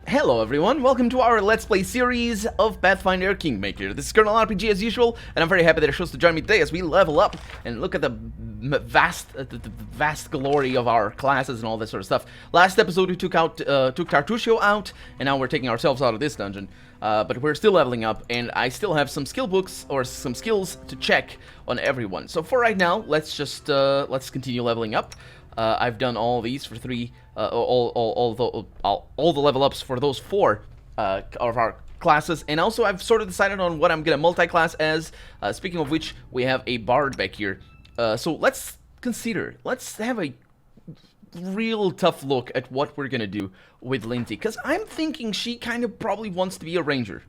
Hello everyone, welcome to our Let's Play series of Pathfinder Kingmaker. This is Colonel RPG as usual, and I'm very happy that you're chose to join me today as we level up and look at the vast glory of our classes and all this sort of stuff. Last episode we took Tartusio out, and now we're taking ourselves out of this dungeon. But we're still leveling up, and I still have some skill books, or some skills to check on everyone. So for right now, let's just, let's continue leveling up. I've done all these for all the level ups for those four of our classes, and also I've sort of decided on what I'm gonna multi-class as. Speaking of which, we have a bard back here, so let's have a real tough look at what we're gonna do with Lindsay, because I'm thinking she kind of probably wants to be a ranger,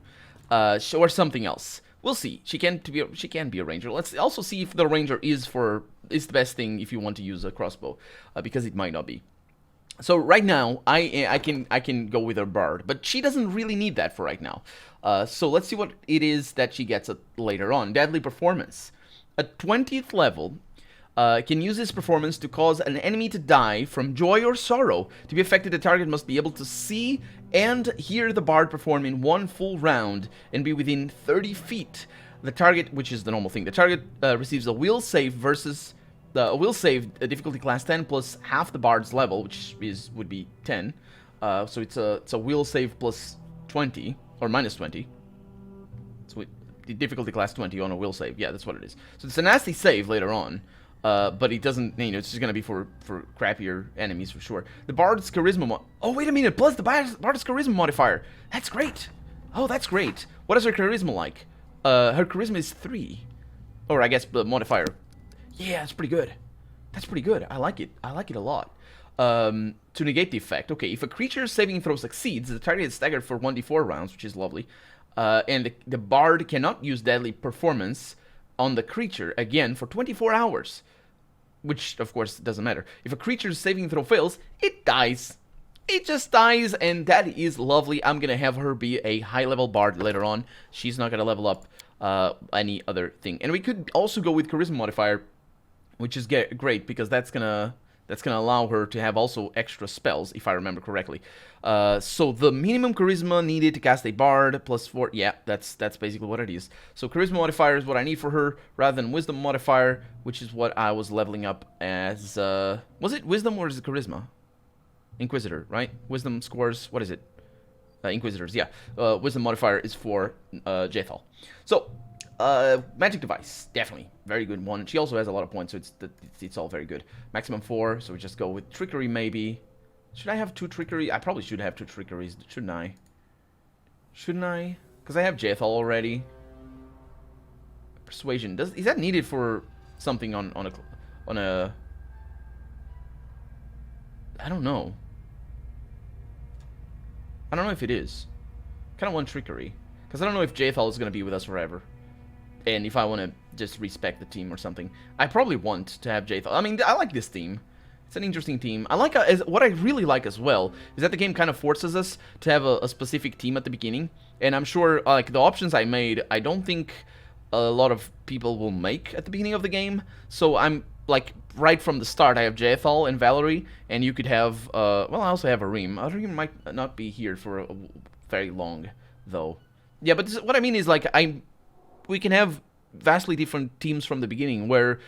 or something else. We'll see. She can be a ranger. Let's also see if the ranger is the best thing if you want to use a crossbow, because it might not be. So right now, I can go with her bard, but she doesn't really need that for right now. So let's see what it is that she gets later on. Deadly performance. At 20th level, can use this performance to cause an enemy to die from joy or sorrow. To be affected, the target must be able to see and hear the bard perform in one full round and be within 30 feet. The target, which is the normal thing, the target receives a will save versus a will save difficulty class 10 plus half the bard's level, which would be 10. So it's a will save plus 20 or minus 20. So the difficulty class 20 on a will save. Yeah, that's what it is. So it's a nasty save later on. But it doesn't, it's just gonna be for crappier enemies for sure. The Bard's Charisma oh, wait a minute, plus the Bard's Charisma modifier. That's great. Oh, that's great. What is her Charisma like? Her Charisma is 3. Or I guess the modifier. Yeah, that's pretty good. That's pretty good. I like it. I like it a lot. To negate the effect. Okay, if a creature's saving throw succeeds, the target is staggered for 1d4 rounds, which is lovely. And the Bard cannot use Deadly Performance on the creature again for 24 hours, which of course doesn't matter. If a creature's saving throw fails, it dies. It just dies, and that is lovely. I'm gonna have her be a high-level bard later on. She's not gonna level up any other thing. And we could also go with Charisma modifier, which is great because that's gonna allow her to have also extra spells, if I remember correctly. So the minimum charisma needed to cast a bard plus 4. Yeah, that's basically what it is. So charisma modifier is what I need for her, rather than wisdom modifier, which is what I was leveling up as. Was it wisdom or is it charisma? Inquisitor, right? Wisdom scores. What is it? Inquisitors. Yeah. Wisdom modifier is for Jethal. So. Magic device, definitely very good one. She also has a lot of points, so it's all very good. Maximum 4, so we just go with trickery maybe. Should I have 2 trickery? I probably should have 2 trickeries, shouldn't I? Shouldn't I? Because I have Jethal already. Persuasion, is that needed for something on a? I don't know. I don't know if it is. Kind of want trickery, because I don't know if Jethal is gonna be with us forever. And if I want to just respect the team or something, I probably want to have Jethal. I mean, I like this team. It's an interesting team. I like what I really like as well is that the game kind of forces us to have a specific team at the beginning. And I'm sure, like, the options I made, I don't think a lot of people will make at the beginning of the game. So I'm, like, right from the start, I have Jethal and Valerie, and you could have, well, I also have Arim. Arim might not be here for very long, though. Yeah, but what I mean is, like, we can have vastly different teams from the beginning, where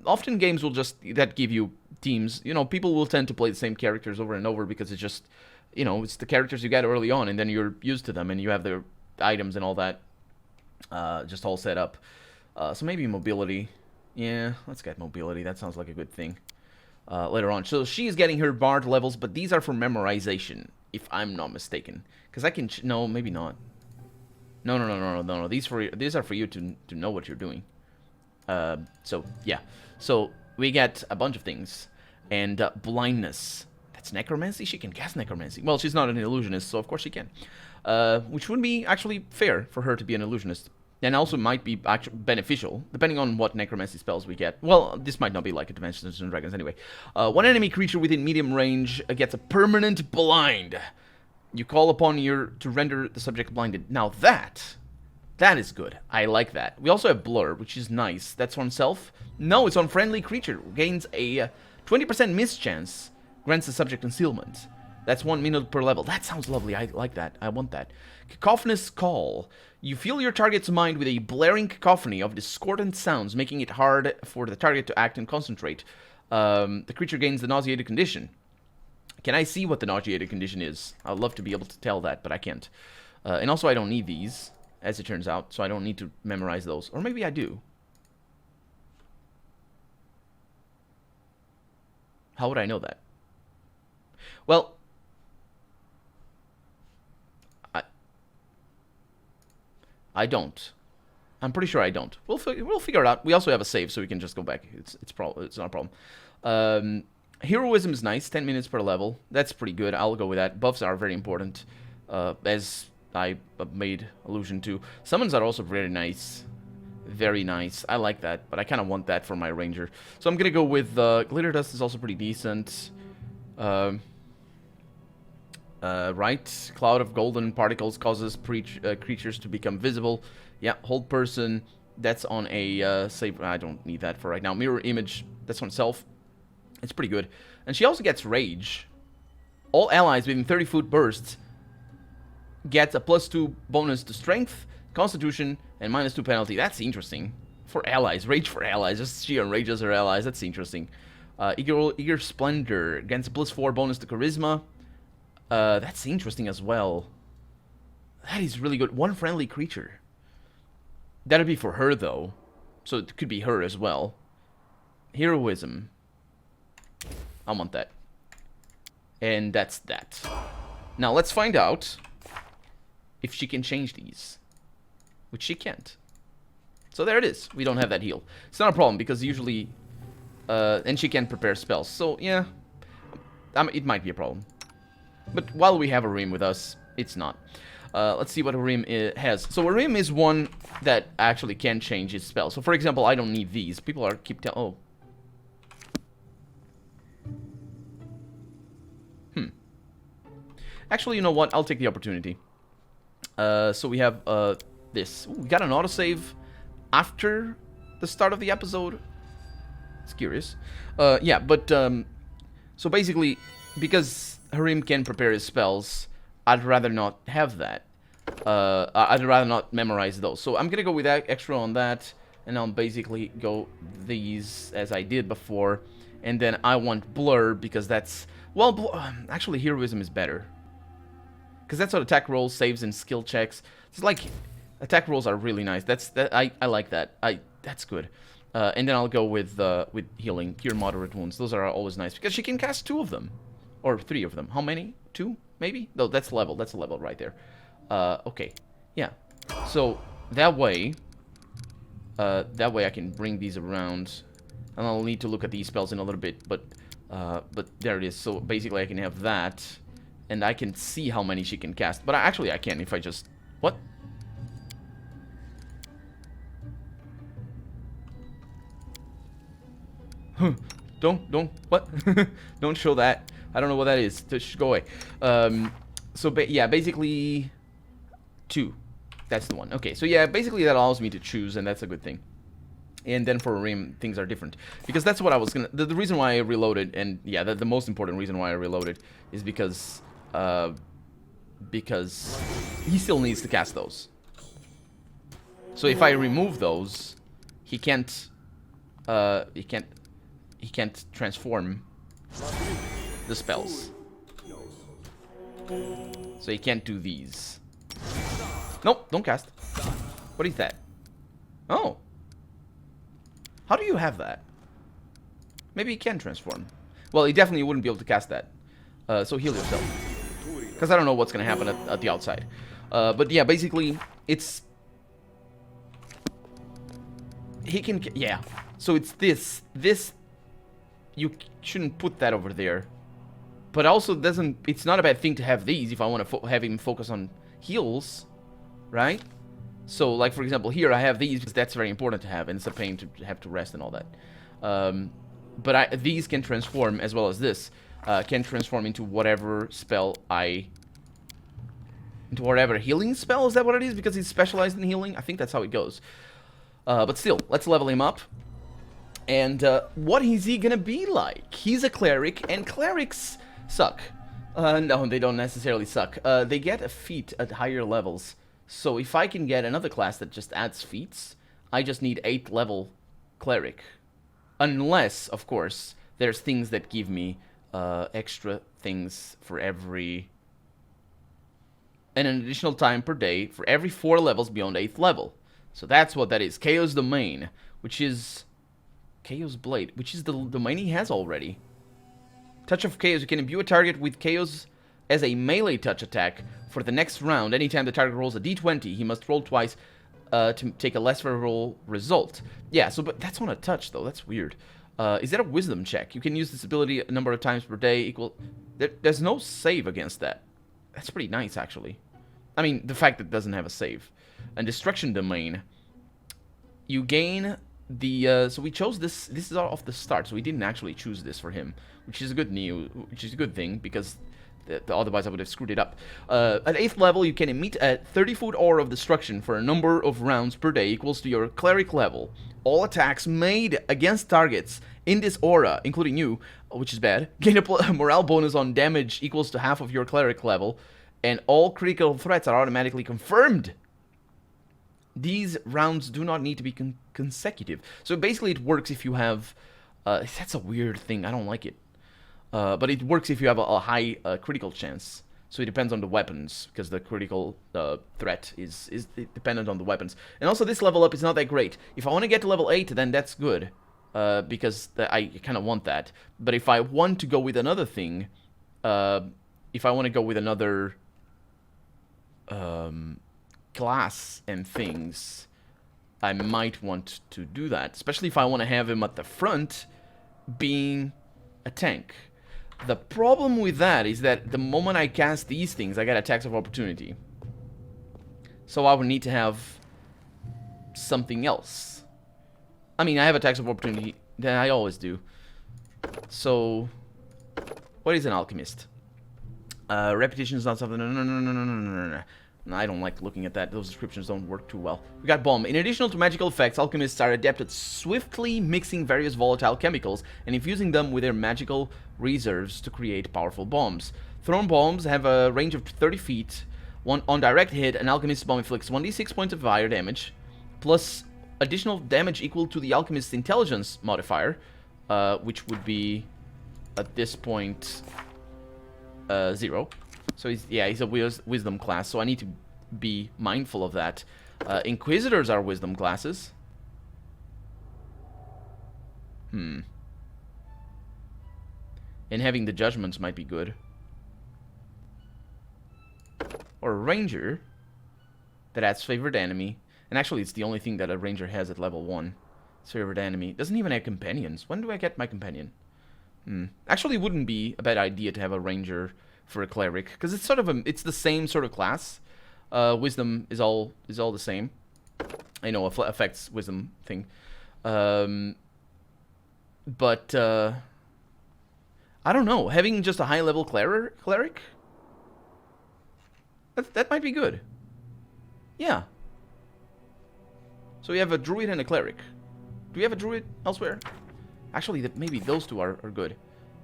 often games will just give you teams. People will tend to play the same characters over and over because it's just, it's the characters you get early on, and then you're used to them, and you have their items and all that just all set up. So maybe mobility. Yeah, let's get mobility. That sounds like a good thing. Later on. So she is getting her bard levels, but these are for memorization, if I'm not mistaken. Because I can... no, maybe not. No. These are for you to know what you're doing. So yeah. So we get a bunch of things, and blindness. That's necromancy. She can cast necromancy. Well, she's not an illusionist, so of course she can. Which would be actually fair for her to be an illusionist, and also might be actually beneficial depending on what necromancy spells we get. Well, this might not be like a Dungeons and Dragons anyway. One enemy creature within medium range gets a permanent blind. You call upon to render the subject blinded. Now that is good. I like that. We also have Blur, which is nice. That's on self? No, it's on friendly creature. Gains a 20% mischance. Grants the subject concealment. That's 1 minute per level. That sounds lovely. I like that. I want that. Cacophonous Call. You fill your target's mind with a blaring cacophony of discordant sounds, making it hard for the target to act and concentrate. The creature gains the nauseated condition. Can I see what the nauseated condition is? I'd love to be able to tell that, but I can't. And also, I don't need these, as it turns out, so I don't need to memorize those. Or maybe I do. How would I know that? Well, I don't. I'm pretty sure I don't. We'll figure it out. We also have a save, so we can just go back. It's not a problem. Heroism is nice. 10 minutes per level. That's pretty good. I'll go with that. Buffs are very important, as I made allusion to. Summons are also very nice. Very nice. I like that, but I kind of want that for my ranger. So I'm gonna go with Glitter Dust is also pretty decent. Right, Cloud of Golden Particles causes creatures to become visible. Yeah, Hold Person, that's on a save. I don't need that for right now. Mirror Image, that's on Self. It's pretty good. And she also gets Rage. All allies within 30-foot bursts get a +2 bonus to Strength, Constitution, and -2 penalty. That's interesting. For allies, Rage for allies. Just she enrages her allies. That's interesting. Eager Splendor gets a +4 bonus to Charisma. That's interesting as well. That is really good. One friendly creature. That'd be for her, though. So it could be her as well. Heroism. I want that. And that's that. Now, let's find out if she can change these. Which she can't. So there it is. We don't have that heal. It's not a problem, because usually... and she can prepare spells. So, yeah. It might be a problem. But while we have a Rim with us, it's not. Let's see what a Rim has. So a Rim is one that actually can change its spell. So for example, I don't need these. People keep telling... Oh. Actually, you know what? I'll take the opportunity. So we have this. Ooh, we got an autosave after the start of the episode. It's curious. Yeah, but... so basically, because... Harim can prepare his spells, I'd rather not have that. I'd rather not memorize those. So I'm gonna go with that extra on that, and I'll basically go these as I did before. And then I want Blur, because that's... Well, actually, Heroism is better. Because that's what attack rolls, saves, and skill checks. It's like... Attack rolls are really nice. I like that. That's good. And then I'll go with Healing. Cure Moderate Wounds. Those are always nice, because she can cast 2 of them. Or 3 of them. How many? 2? Maybe? No, that's level. That's a level right there. Okay. Yeah. So, that way I can bring these around. And I'll need to look at these spells in a little bit. But there it is. So, basically I can have that. And I can see how many she can cast. But actually I can if I just... What? Don't... What? Don't show that. I don't know what that is. Just go away. So, yeah, basically... 2. That's the one. Okay, so yeah, basically that allows me to choose, and that's a good thing. And then for Rim, things are different. Because that's what I was gonna... The reason why I reloaded, and yeah, the most important reason why I reloaded is because he still needs to cast those. So if I remove those, he can't transform the spells. So he can't do these. Nope, don't cast. What is that? Oh. How do you have that? Maybe he can transform. Well, he definitely wouldn't be able to cast that. So heal yourself. Because I don't know what's going to happen at the outside. But yeah, basically, it's... He can... Yeah. So it's this. This... You shouldn't put that over there. But also doesn't... It's not a bad thing to have these if I want to have him focus on heals. Right? So, like, for example, here I have these because that's very important to have. And it's a pain to have to rest and all that. But these can transform, as well as this. Can transform into whatever spell into whatever healing spell? Is that what it is? Because he's specialized in healing? I think that's how it goes. But still, let's level him up. And what is he gonna be like? He's a cleric, and clerics suck. No, they don't necessarily suck. They get a feat at higher levels. So if I can get another class that just adds feats, I just need 8th level Cleric. Unless, of course, there's things that give me extra things for every... and an additional time per day for every 4 levels beyond 8th level. So that's what that is. Chaos Domain, which is... Chaos Blade, which is the domain he has already. Touch of Chaos. You can imbue a target with Chaos as a melee touch attack for the next round. Anytime the target rolls a d20, he must roll twice to take a less favorable result. Yeah, so but that's on a touch, though. That's weird. Is that a wisdom check? You can use this ability a number of times per day. Equal. There's no save against that. That's pretty nice, actually. I mean, the fact that it doesn't have a save. And Destruction Domain. You gain the... so we chose this. This is off the start, so we didn't actually choose this for him. Which is a good thing, because otherwise I would have screwed it up. At 8th level, you can emit a 30-foot aura of destruction for a number of rounds per day equals to your Cleric level. All attacks made against targets in this aura, including you, which is bad, gain a morale bonus on damage equals to half of your Cleric level, and all critical threats are automatically confirmed. These rounds do not need to be consecutive. So basically it works if you have... that's a weird thing, I don't like it. But it works if you have a high critical chance. So it depends on the weapons, because the critical threat is dependent on the weapons. And also this level up is not that great. If I want to get to level 8, then that's good. Because I kind of want that. But if I want to go with another thing, if I want to go with another class and things, I might want to do that. Especially if I want to have him at the front being a tank. The problem with that is that the moment I cast these things, I get attacks of opportunity. So I would need to have something else. I mean, I have attacks of opportunity. I always do. So, what is an alchemist? Repetition is not something... No. I don't like looking at that. Those descriptions don't work too well. We got bomb. In addition to magical effects, alchemists are adept at swiftly mixing various volatile chemicals and infusing them with their magical reserves to create powerful bombs. Thrown bombs have a range of 30 feet. On direct hit, an alchemist's bomb inflicts 1d6 points of fire damage, plus additional damage equal to the alchemist's intelligence modifier, which would be, at this point, 0. So he's a wisdom class, so I need to be mindful of that. Inquisitors are wisdom classes. And having the judgments might be good. Or a ranger that adds favored enemy. And actually it's the only thing that a ranger has at level 1. It's favored enemy. Doesn't even have companions. When do I get my companion? Actually it wouldn't be a bad idea to have a ranger for a cleric, because it's sort of it's the same sort of class. Wisdom is all the same. I know affects wisdom thing, but I don't know. Having just a high level cleric, that might be good. Yeah. So we have a druid and a cleric. Do we have a druid elsewhere? Actually, maybe those two are good.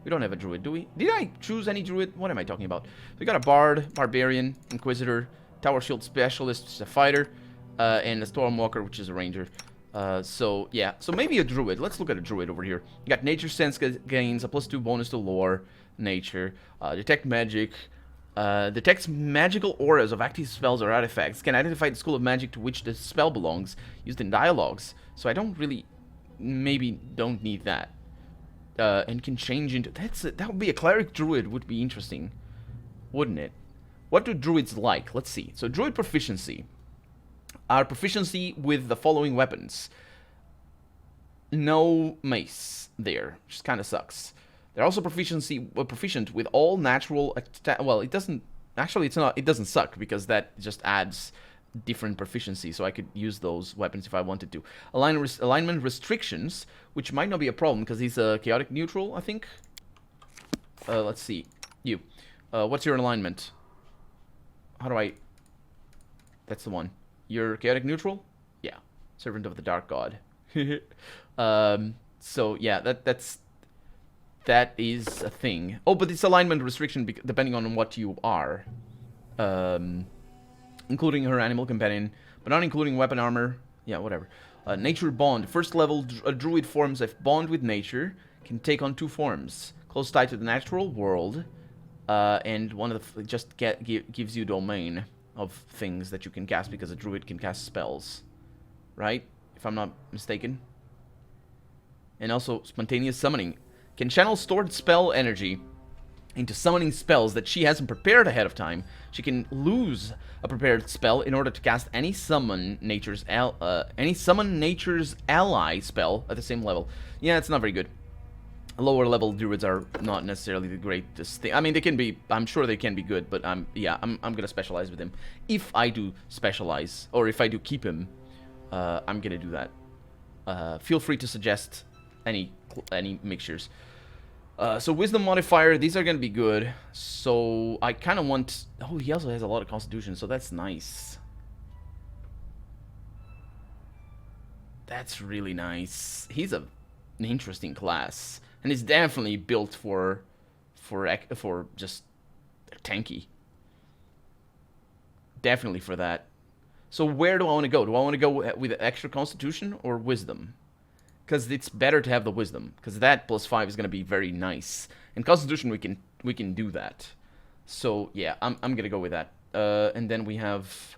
We don't have a druid, do we? Did I choose any druid? What am I talking about? We got a bard, barbarian, inquisitor, tower shield specialist, which is a fighter, and a stormwalker, which is a ranger. So yeah, so maybe a druid. Let's look at a druid over here. You got nature sense gains a +2 bonus to lore, nature, detect magic, detects magical auras of active spells or artifacts, can identify the school of magic to which the spell belongs, used in dialogues. So I don't really, maybe don't need that. And can change into... that would be a cleric druid, would be interesting, wouldn't it? What do druids like? Let's see. So druid proficiency. Our proficiency with the following weapons. No mace there, which kind of sucks. They're also proficient with all natural... well, it doesn't... Actually, it's not. It doesn't suck, because that just adds different proficiency, so I could use those weapons if I wanted to. Alignment restrictions, which might not be a problem because he's a chaotic neutral, I think. Let's see. You. What's your alignment? How do I... That's the one. You're chaotic neutral? Yeah. Servant of the Dark God. So, yeah, that is a thing. Oh, but it's alignment restriction depending on what you are. Including her animal companion, but not including weapon armor. Yeah, whatever. Nature bond. First level druid forms a bond with nature. Can take on 2 forms. Close tied to the natural world. And one of the... just gives you domain of things that you can cast because a druid can cast spells. Right? If I'm not mistaken. And also spontaneous summoning. Can channel stored spell energy into summoning spells that she hasn't prepared ahead of time. She can lose a prepared spell in order to cast any summon nature's ally spell at the same level. Yeah, it's not very good. Lower level druids are not necessarily the greatest thing. I mean, they can be. I'm sure they can be good, but I'm gonna specialize with him. If I do specialize, or if I do keep him, I'm gonna do that. Feel free to suggest any mixtures. So wisdom modifier, these are gonna be good. So I kind of want... oh, he also has a lot of constitution, so that's nice. That's really nice. He's an interesting class, and he's definitely built for just tanky. Definitely for that. So where do I want to go? Do I want to go with extra constitution or wisdom? Because it's better to have the wisdom, because that +5 is going to be very nice. In constitution, we can do that. So yeah, I'm gonna go with that. And then we have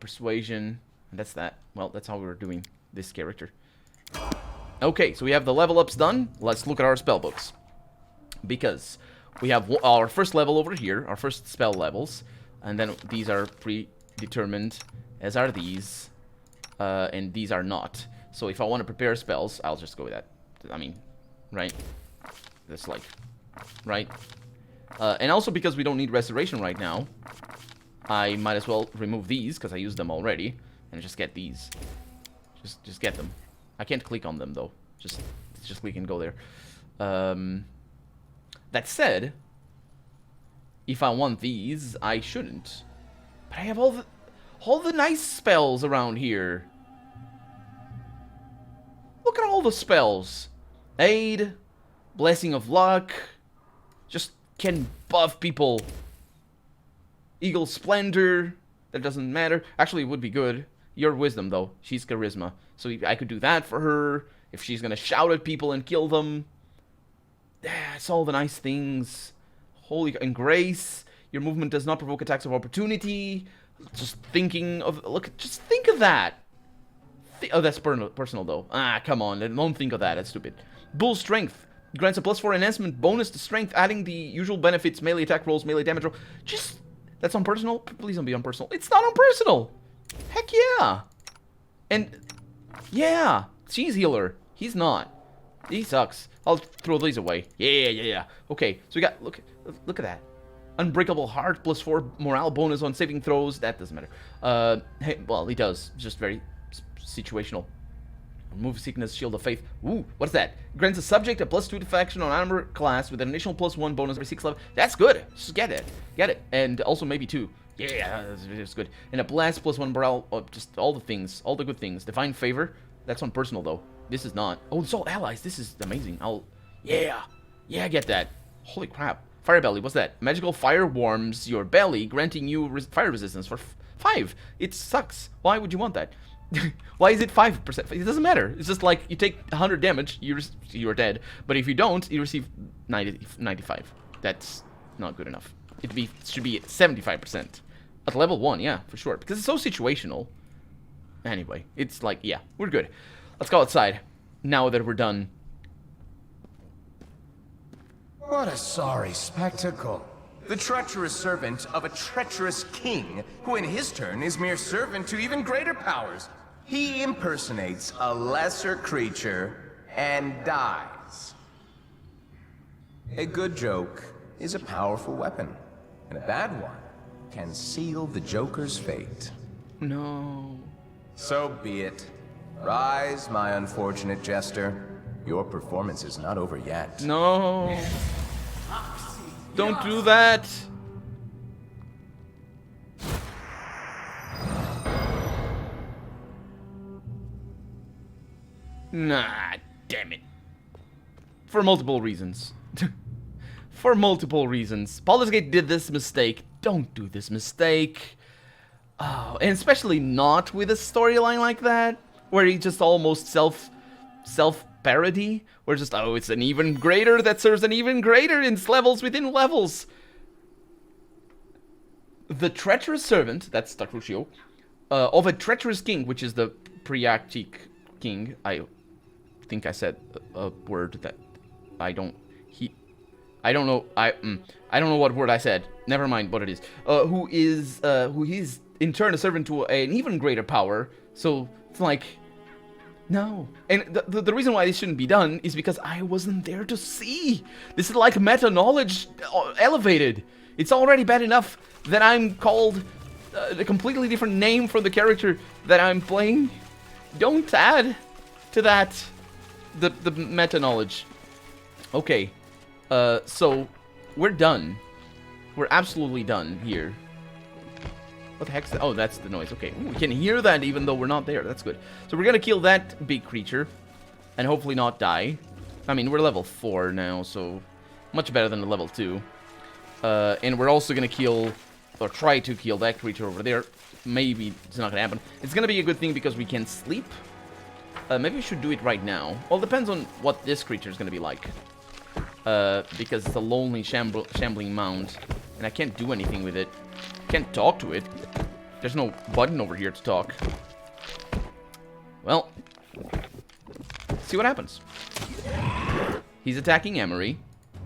persuasion, and that's that. Well, that's how we're doing this character. Okay, so we have the level ups done. Let's look at our spell books, because we have our first level over here, our first spell levels, and then these are predetermined, as are these, and these are not. So if I want to prepare spells, I'll just go with that. I mean, right? That's like, right? And also because we don't need restoration right now, I might as well remove these because I used them already, and just get these. Just get them. I can't click on them though. Just click and go there. That said, if I want these, I shouldn't. But I have all the nice spells around here. Look at all the spells. Aid, Blessing of Luck, just can buff people. Eagle Splendor, that doesn't matter. Actually, it would be good. Your Wisdom, though. She's Charisma. So I could do that for her. If she's gonna shout at people and kill them. That's all the nice things. Holy... and Grace. Your movement does not provoke attacks of opportunity. Just thinking of... look, just think of that. Oh, that's personal, though. Ah, come on. Don't think of that. That's stupid. Bull Strength. Grants a +4 enhancement bonus to strength, adding the usual benefits, melee attack rolls, melee damage roll. Just... that's on personal? Please don't be on personal. It's not on personal! Heck yeah! And... yeah! She's healer. He's not. He sucks. I'll throw these away. Yeah. Okay, so we got... look at that. Unbreakable Heart, +4 morale bonus on saving throws. That doesn't matter. Hey, well, he does. Just very situational. Remove Sickness, Shield of Faith. Ooh, what's that? Grants a subject a +2 deflection on armor class with an additional +1 bonus every 6 level. That's good. Just get it. Get it. And also maybe 2. Yeah, that's good. And a blast +1 morale. Oh, just all the things. All the good things. Divine Favor. That's on personal, though. This is not. Oh, it's all allies. This is amazing. Yeah, get that. Holy crap. Fire Belly, what's that? Magical fire warms your belly, granting you fire resistance for 5. It sucks. Why would you want that? Why is it 5%? It doesn't matter. It's just like you take 100 damage, you're dead. But if you don't, you receive 95. That's not good enough. It should be 75%. At level 1, yeah, for sure. Because it's so situational. Anyway, it's like, yeah, we're good. Let's go outside. Now that we're done. What a sorry spectacle. The treacherous servant of a treacherous king, who in his turn is mere servant to even greater powers. He impersonates a lesser creature and dies. A good joke is a powerful weapon, and a bad one can seal the Joker's fate. No. So be it. Rise, my unfortunate jester. Your performance is not over yet. No. Don't do that. Nah, damn it. For multiple reasons. For multiple reasons. Baldur's Gate did this mistake. Don't do this mistake. Oh, and especially not with a storyline like that, where he just almost self-parody, where just, oh, it's an even greater that serves an even greater in levels within levels. The treacherous servant, that's the Crucio, of a treacherous king, which is the Priactic king. I think I said a word that I don't know. I don't know what word I said. Never mind what it is. Who is in turn a servant to an even greater power. So it's like, no. And the reason why this shouldn't be done is because I wasn't there to see. This is like meta knowledge elevated. It's already bad enough that I'm called a completely different name for the character that I'm playing. Don't add to that the meta knowledge. Okay. So we're done. We're absolutely done here. What the heck's that? Oh, that's the noise. Okay. Ooh, we can hear that even though we're not there. That's good. So we're gonna kill that big creature and hopefully not die. I mean, we're level 4 now, so much better than the level 2. And we're also gonna kill, or try to kill that creature over there. Maybe it's not gonna happen. It's gonna be a good thing because we can sleep. Maybe we should do it right now. Well, it depends on what this creature is gonna be like. Because it's a lonely shambling mound, and I can't do anything with it. Can't talk to it. There's no button over here to talk. Well, see what happens. He's attacking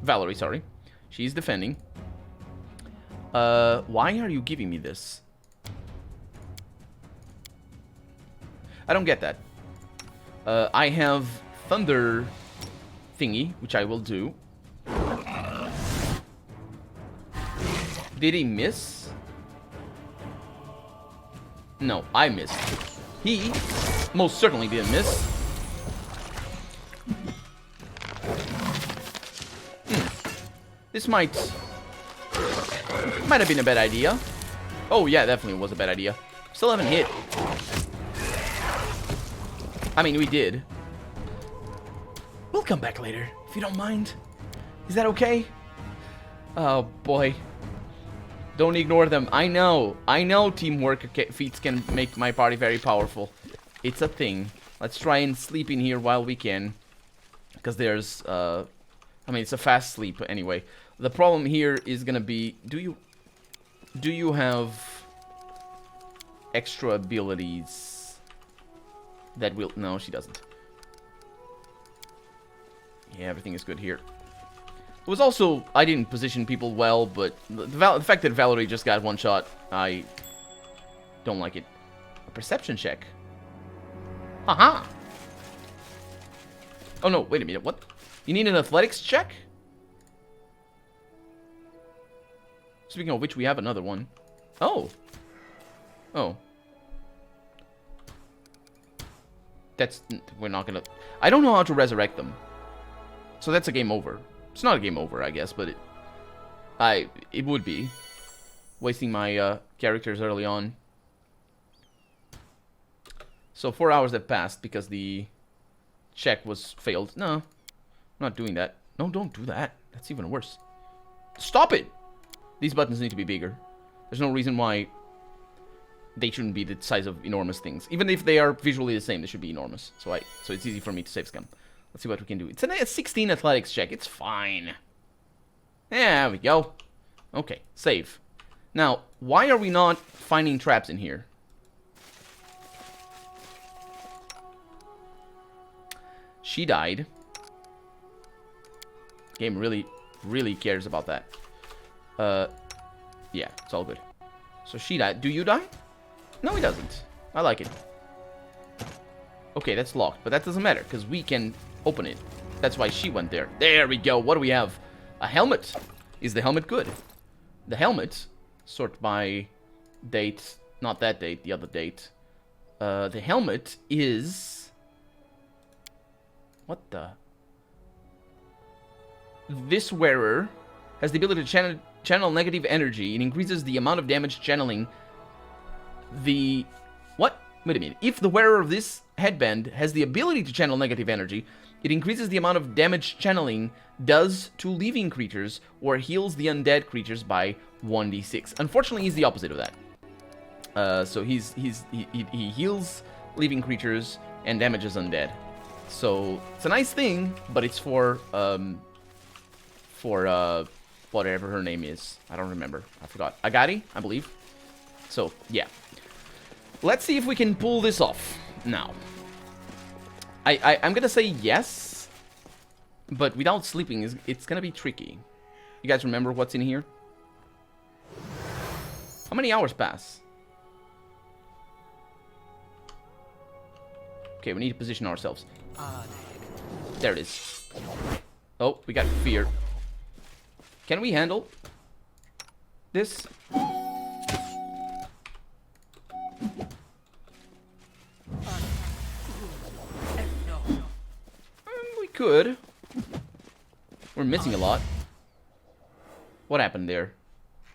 Valerie, sorry. She's defending. Why are you giving me this? I don't get that. I have Thunder thingy, which I will do. Did he miss? No, I missed. He most certainly didn't miss. This might have been a bad idea. Oh yeah, definitely was a bad idea. Still haven't hit. I mean, we did. We'll come back later, if you don't mind. Is that okay? Oh boy. Don't ignore them. I know teamwork feats can make my party very powerful. It's a thing. Let's try and sleep in here while we can. Because there's, I mean, it's a fast sleep anyway. The problem here is gonna be, do you have extra abilities that will, no, she doesn't. Yeah, everything is good here. It was also, I didn't position people well, but the fact that Valerie just got one shot, I don't like it. A perception check. Haha! Oh no, wait a minute, what? You need an athletics check? Speaking of which, we have another one. Oh. Oh. That's, we're not gonna, I don't know how to resurrect them. So that's a game over. It's not a game over, I guess, but it would be. Wasting my characters early on. So 4 hours have passed because the check was failed. No, I'm not doing that. No, don't do that. That's even worse. Stop it! These buttons need to be bigger. There's no reason why they shouldn't be the size of enormous things. Even if they are visually the same, they should be enormous. So it's easy for me to save scum. Let's see what we can do. It's a 16 athletics check. It's fine. There we go. Okay, save. Now, why are we not finding traps in here? She died. Game really cares about that. Yeah, it's all good. So she died. Do you die? No, he doesn't. I like it. Okay, that's locked, but that doesn't matter, because we can open it. That's why she went there. There we go. What do we have? A helmet. Is the helmet good? The helmet, sort by date, not that date, the other date. The helmet is... What the... This wearer has the ability to channel negative energy. It increases the amount of damage channeling the... What? Wait a minute. If the wearer of this headband has the ability to channel negative energy. It increases the amount of damage channeling does to living creatures or heals the undead creatures by 1d6. Unfortunately, he's the opposite of that. So he heals living creatures and damages undead. So it's a nice thing, but it's for whatever her name is. I don't remember. I forgot. Agari, I believe. So yeah, let's see if we can pull this off now. I'm gonna say yes, but without sleeping, it's gonna be tricky. You guys remember what's in here? How many hours pass? Okay, we need to position ourselves. There it is. Oh, we got fear. Can we handle this? We could. We're missing a lot. What happened there?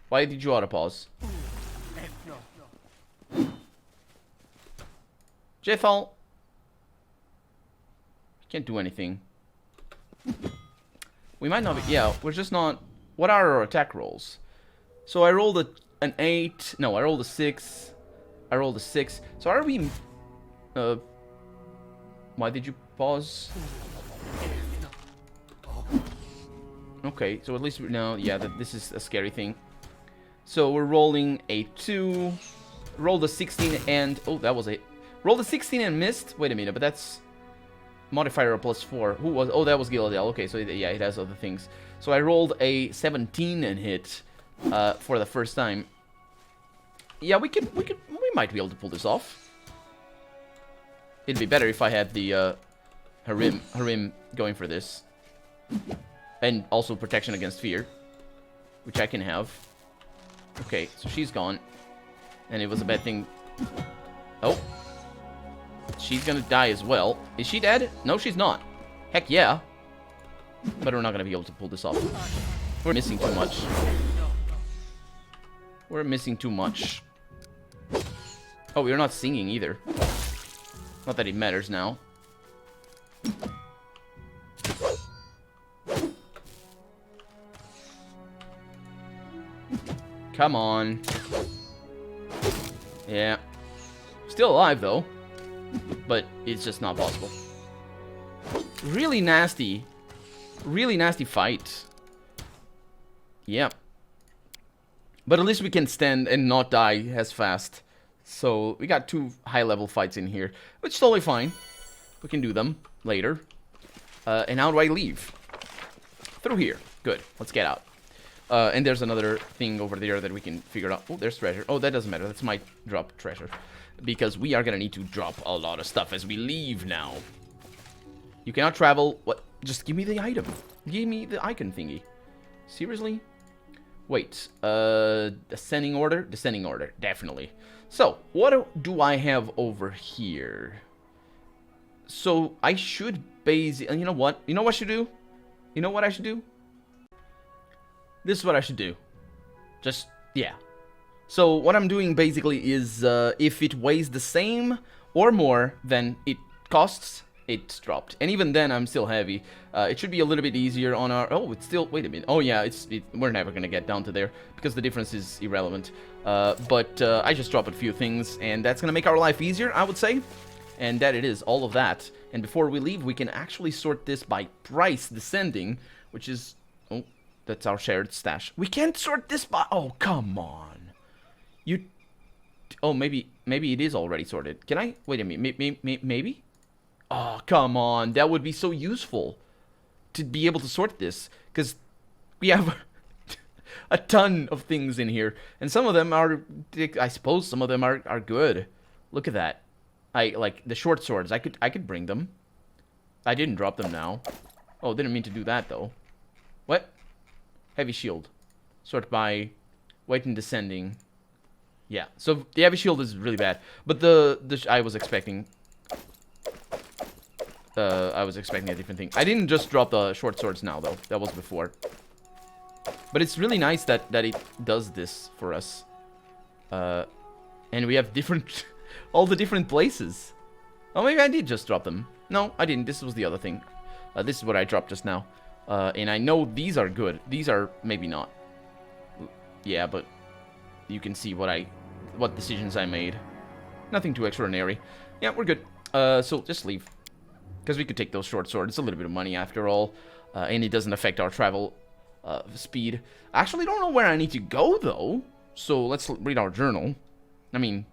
Why did you auto-pause? Jeffal. Can't do anything. We might not be... Yeah, we're just not... What are our attack rolls? So I rolled an 8. No, I rolled a 6. I rolled a 6. So are we... Why did you pause? Okay, so at least we know... Yeah, this is a scary thing. So we're rolling a 2. Rolled a 16 and... Oh, that was a... Rolled a 16 and missed. Wait a minute, but that's... Modifier of +4. Who was... Oh, that was Giladel. Okay, so yeah, it has other things. So I rolled a 17 and hit for the first time. Yeah, we might be able to pull this off. It'd be better if I had the Harim going for this. And also protection against fear, which I can have. Okay, so she's gone. And it was a bad thing. Oh. She's gonna die as well. Is she dead? No, she's not. Heck yeah. But we're not gonna be able to pull this off. We're missing too much. We're missing too much. Oh, we're not singing either. Not that it matters now. Come on. Yeah. Still alive, though. But it's just not possible. Really nasty fight. Yeah. But at least we can stand and not die as fast. So we got 2 high-level fights in here, which is totally fine. We can do them later. And how do I leave? Through here. Good. Let's get out. And there's another thing over there that we can figure out. Oh, there's treasure. Oh, that doesn't matter. That's my drop treasure. Because we are gonna need to drop a lot of stuff as we leave now. You cannot travel. What? Just give me the item. Give me the icon thingy. Seriously? Wait. Descending order? Descending order. Definitely. So, what do I have over here? So, I should basically... You know what? You know what I should do? You know what I should do? This is what I should do. Just, yeah. So what I'm doing basically is if it weighs the same or more than it costs, it's dropped. And even then, I'm still heavy. It should be a little bit easier on our... Oh, it's still... Wait a minute. Oh, yeah, we're never going to get down to there because the difference is irrelevant. But I just dropped a few things, and that's going to make our life easier, I would say. And that it is, all of that. And before we leave, we can actually sort this by price descending, which is... Oh, that's our shared stash. We can't sort this by... Oh, come on. You... Oh, maybe it is already sorted. Can I... Wait a minute. Maybe? Oh, come on. That would be so useful to be able to sort this. Because we have a ton of things in here. And some of them are... I suppose some of them are good. Look at that. Like, the short swords. I could bring them. I didn't drop them now. Oh, didn't mean to do that, though. What? Heavy shield. Sort by... Weight and descending... Yeah, so the heavy shield is really bad, but I was expecting a different thing. I didn't just drop the short swords now though. That was before. But it's really nice that it does this for us. And we have different all the different places. Oh, maybe I did just drop them. No, I didn't. This was the other thing. This is what I dropped just now. And I know these are good. These are maybe not. Yeah, but you can see what decisions I made. Nothing too extraordinary. Yeah, we're good. So just leave. Because we could take those short swords. It's a little bit of money after all. And it doesn't affect our travel speed. I actually don't know where I need to go, though. So let's read our journal. I mean,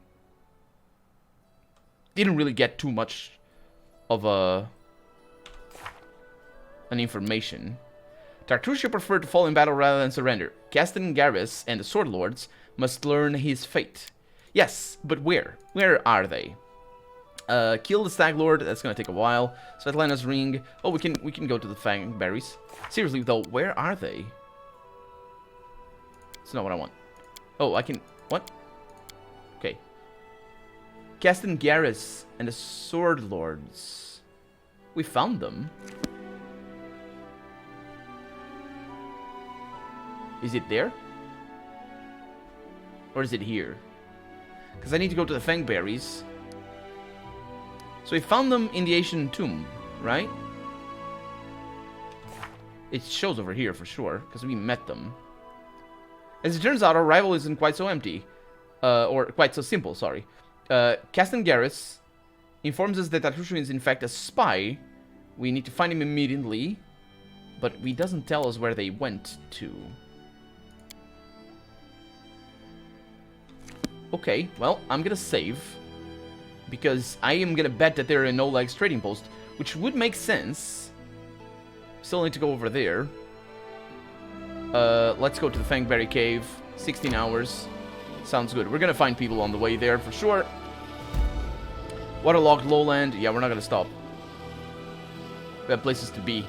didn't really get too much of an information. Tartusia preferred to fall in battle rather than surrender. Castan Garrus and the Sword Lords must learn his fate. Yes, but where? Where are they? Kill the Stag Lord. That's gonna take a while. Svetlana's ring. Oh, we can go to the Fang berries. Seriously though, where are they? That's not what I want. Oh, I can. What? Okay. Castan Garrus and the Sword Lords. We found them. Is it there? Or is it here? Because I need to go to the Fang berries. So we found them in the ancient tomb, right? It shows over here for sure, because we met them. As it turns out, our rival isn't quite so empty. Or quite so simple, sorry. Castan Garrus informs us that Tartusia is in fact a spy. We need to find him immediately. But he doesn't tell us where they went to. Okay, well, I'm gonna save. Because I am gonna bet that they're in Oleg's trading post. Which would make sense. Still need to go over there. Let's go to the Fangberry Cave. 16 hours. Sounds good. We're gonna find people on the way there for sure. Waterlogged lowland. Yeah, we're not gonna stop. We have places to be.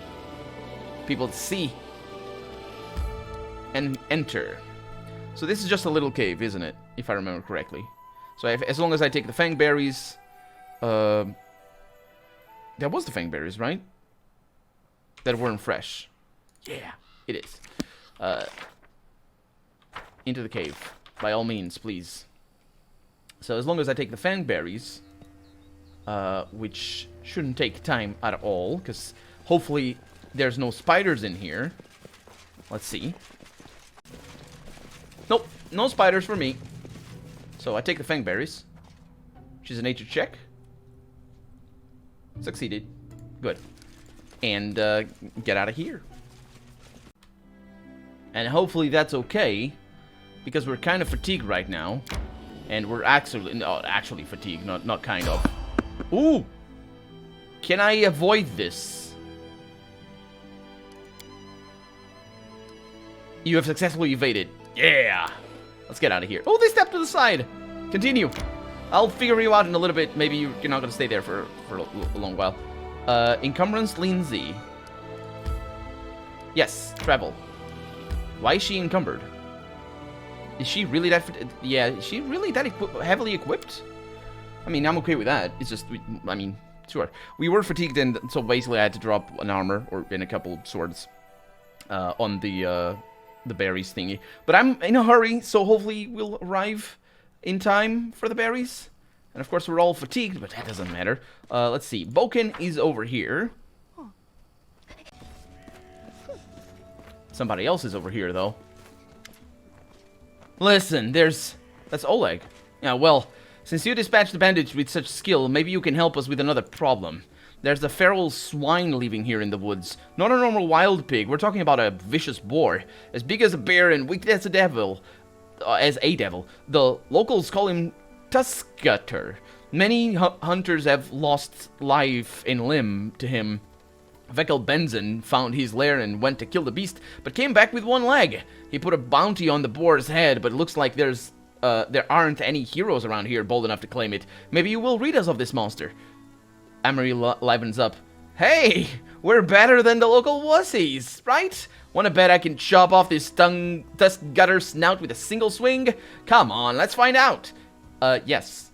People to see. And enter. So this is just a little cave, isn't it? If I remember correctly. So as long as I take the Fang berries... that was the Fang berries, right? That weren't fresh. Yeah, it is. Into the cave. By all means, please. So as long as I take the Fang berries... which shouldn't take time at all. Because hopefully there's no spiders in here. Let's see. Nope, no spiders for me. So I take the Fang berries, which is a nature check. Succeeded. Good. And get out of here. And hopefully that's okay, because we're kind of fatigued right now. And we're actually fatigued, not kind of. Ooh! Can I avoid this? You have successfully evaded. Yeah! Let's get out of here. Oh, they stepped to the side. Continue. I'll figure you out in a little bit. Maybe you're not going to stay there for a long while. Encumbrance Lindsay. Yes, travel. Why is she encumbered? Is she really that... Yeah, is she really that heavily equipped? I mean, I'm okay with that. It's just... I mean, sure. We were fatigued, and so basically I had to drop an armor, or in a couple swords, on the berries thingy. But I'm in a hurry, so hopefully we'll arrive in time for the berries. And of course we're all fatigued, but that doesn't matter. Let's see. Boken is over here. Somebody else is over here, though. Listen, that's Oleg. Yeah, well, since you dispatched the bandage with such skill, maybe you can help us with another problem. There's a feral swine living here in the woods. Not a normal wild pig. We're talking about a vicious boar. As big as a bear and wicked as a devil. The locals call him Tuskater. Many hunters have lost life and limb to him. Vekel Benzen found his lair and went to kill the beast, but came back with one leg. He put a bounty on the boar's head, but it looks like there aren't any heroes around here bold enough to claim it. Maybe you will read us of this monster. Amory livens up. Hey, we're better than the local wussies, right? Wanna bet I can chop off this tusk gutter snout with a single swing? Come on, let's find out. Yes,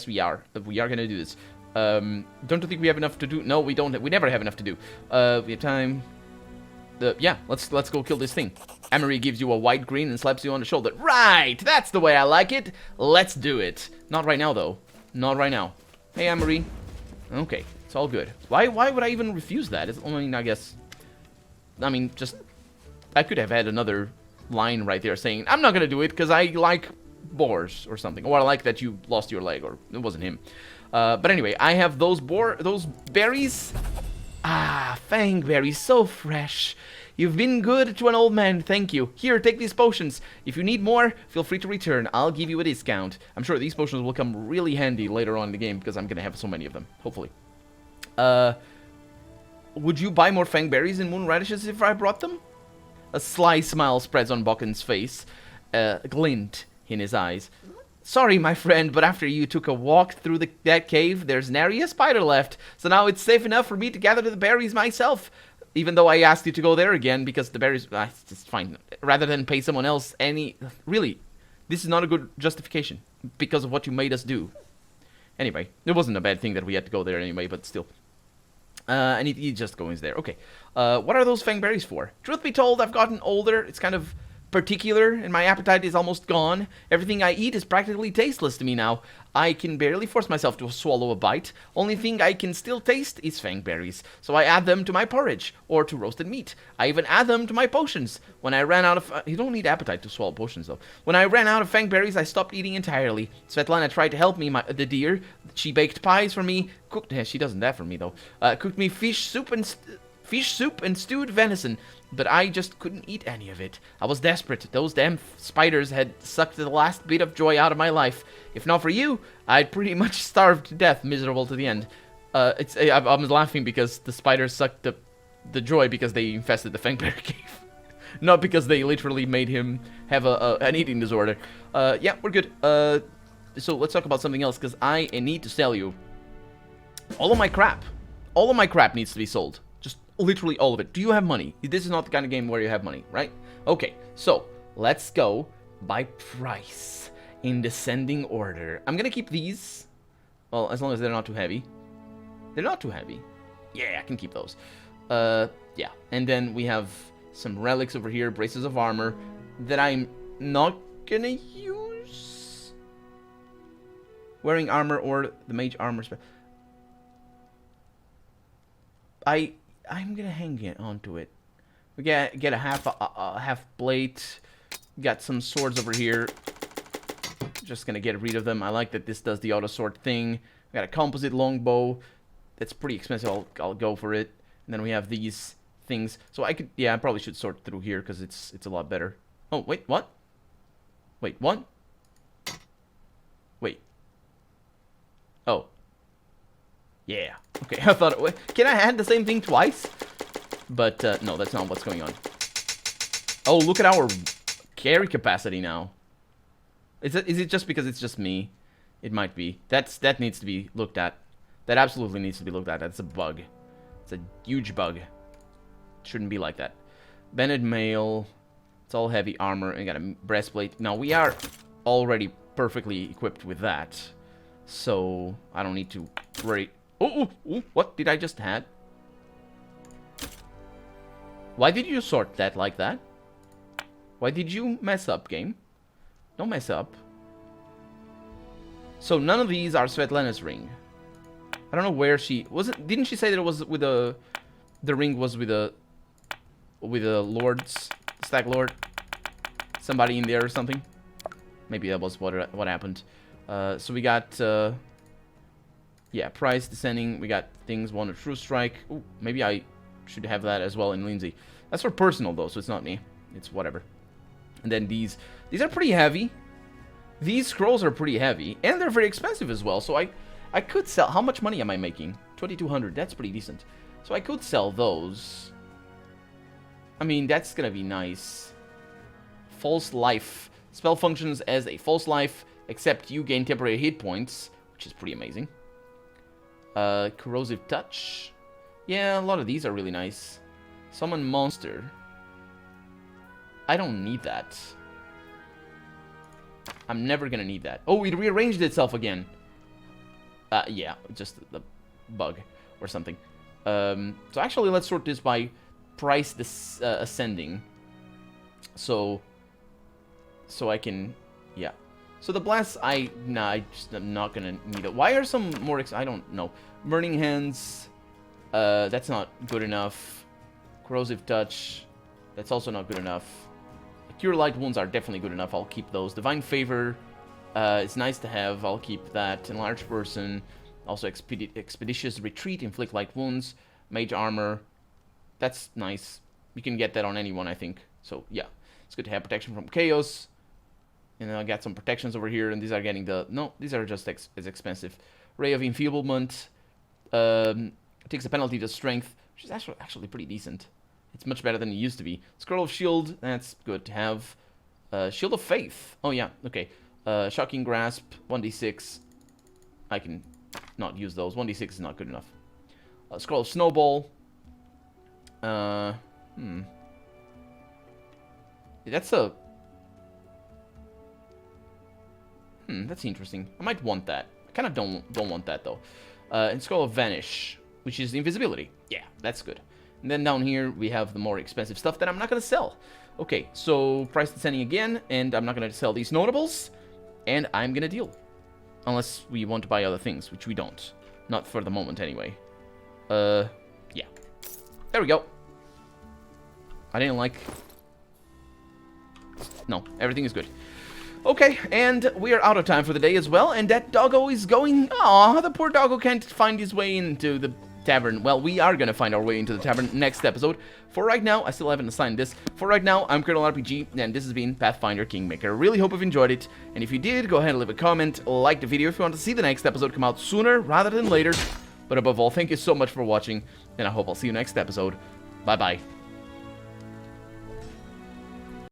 we are. We are gonna do this. Don't you think we have enough to do? No, we don't. We never have enough to do. We have time. Yeah, let's go kill this thing. Amory gives you a white grin and slaps you on the shoulder. Right, that's the way I like it. Let's do it. Not right now, though. Not right now. Hey, Amory. Okay, it's all good. Why would I even refuse that? I mean, I mean, just... I could have had another line right there saying, I'm not gonna do it because I like boars or something. Or I like that you lost your leg, or it wasn't him. But anyway, I have those berries. Ah, Fang berries, so fresh. You've been good to an old man, thank you. Here, take these potions. If you need more, feel free to return. I'll give you a discount. I'm sure these potions will come really handy later on in the game because I'm gonna have so many of them, hopefully. Would you buy more Fang berries and moon radishes if I brought them? A sly smile spreads on Bokken's face, a glint in his eyes. Sorry, my friend, but after you took a walk through that cave, there's nary a spider left, so now it's safe enough for me to gather the berries myself. Even though I asked you to go there again, because the berries... it's just fine. Rather than pay someone else any... Really, this is not a good justification, because of what you made us do. Anyway, it wasn't a bad thing that we had to go there anyway, but still. And he just goes there. Okay. What are those Fang berries for? Truth be told, I've gotten older. It's kind of particular, and my appetite is almost gone. Everything I eat is practically tasteless to me now. I can barely force myself to swallow a bite. Only thing I can still taste is Fang berries. So I add them to my porridge, or to roasted meat. I even add them to my potions. When I ran out of... you don't need appetite to swallow potions, though. When I ran out of Fang berries, I stopped eating entirely. Svetlana tried to help me, the dear. She baked pies for me. Cooked... she doesn't that for me, though. Cooked me fish soup and stewed venison, but I just couldn't eat any of it. I was desperate. Those damn spiders had sucked the last bit of joy out of my life. If not for you, I'd pretty much starved to death, miserable to the end. I'm laughing because the spiders sucked the joy because they infested the Fangberry cave. Not because they literally made him have an eating disorder. Yeah, we're good. So let's talk about something else, because I need to sell you all of my crap. All of my crap needs to be sold. Just literally all of it. Do you have money? This is not the kind of game where you have money, right? Okay, so let's go by price in descending order. I'm gonna keep these. Well, as long as they're not too heavy. They're not too heavy. Yeah, I can keep those. Yeah. And then we have some relics over here, braces of armor, that I'm not gonna use. Wearing armor or the mage armor. I'm gonna hang it onto it. We get a half plate. Got some swords over here. Just gonna get rid of them. I like that this does the auto sword thing. We got a composite longbow. That's pretty expensive. I'll go for it. And then we have these things. So I could, yeah, I probably should sort through here because it's a lot better. Oh wait, what? Wait, what? Wait. Oh. Yeah. Okay, I thought can I add the same thing twice? But no, that's not what's going on. Oh, look at our carry capacity now. Is it just because it's just me? It might be. That needs to be looked at. That absolutely needs to be looked at. That's a bug. It's a huge bug. Shouldn't be like that. Bended mail. It's all heavy armor. And got a breastplate. Now we are already perfectly equipped with that. So I don't need to worry. Oh, what did I just add? Why did you sort that like that? Why did you mess up, game? Don't mess up. So none of these are Svetlana's ring. I don't know where she wasn't. Didn't she say that it was with the ring was with the lords, stag lord, somebody in there or something? Maybe that was what happened. So we got yeah, price descending. We got things. One a true strike. Ooh, maybe I should have that as well in Lindsay. That's for personal though, so it's not me. It's whatever. And then these are pretty heavy. These scrolls are pretty heavy, and they're very expensive as well. So I could sell. How much money am I making? 2,200. That's pretty decent. So I could sell those. I mean, that's gonna be nice. False life. Spell functions as a false life, except you gain temporary hit points, which is pretty amazing. Corrosive touch. Yeah, a lot of these are really nice. Summon monster. I don't need that. I'm never gonna need that. Oh, it rearranged itself again. Yeah, just the bug or something. So actually, let's sort this by price ascending. So I can, yeah. So the blast, I'm not gonna need it. Why are some more, I don't know. Burning Hands, that's not good enough. Corrosive Touch, that's also not good enough. Cure Light Wounds are definitely good enough, I'll keep those. Divine Favor, it's nice to have, I'll keep that. Enlarged Person, also Expeditious Retreat, Inflict Light Wounds. Mage Armor, that's nice. You can get that on anyone, I think. So, yeah, it's good to have Protection from Chaos. And then I got some protections over here, and these are getting the... No, these are just as expensive. Ray of Enfeeblement. Takes a penalty to Strength, which is actually pretty decent. It's much better than it used to be. Scroll of Shield, that's good to have. Shield of Faith. Oh, yeah, okay. Shocking Grasp, 1d6. I can not use those. 1d6 is not good enough. Scroll of Snowball. That's a... that's interesting. I might want that. I kind of don't want that, though. And Scroll of Vanish, which is invisibility. Yeah, that's good. And then down here, we have the more expensive stuff that I'm not going to sell. Okay, so price descending again, and I'm not going to sell these notables, and I'm going to deal. Unless we want to buy other things, which we don't. Not for the moment, anyway. Yeah. There we go. I didn't like... No, everything is good. Okay, and we are out of time for the day as well, and that doggo is going... Aw, the poor doggo can't find his way into the tavern. Well, we are gonna find our way into the tavern next episode. For right now, I still haven't assigned this. For right now, I'm Colonel RPG, and this has been Pathfinder Kingmaker. Really hope you've enjoyed it, and if you did, go ahead and leave a comment, like the video if you want to see the next episode come out sooner rather than later. But above all, thank you so much for watching, and I hope I'll see you next episode. Bye-bye.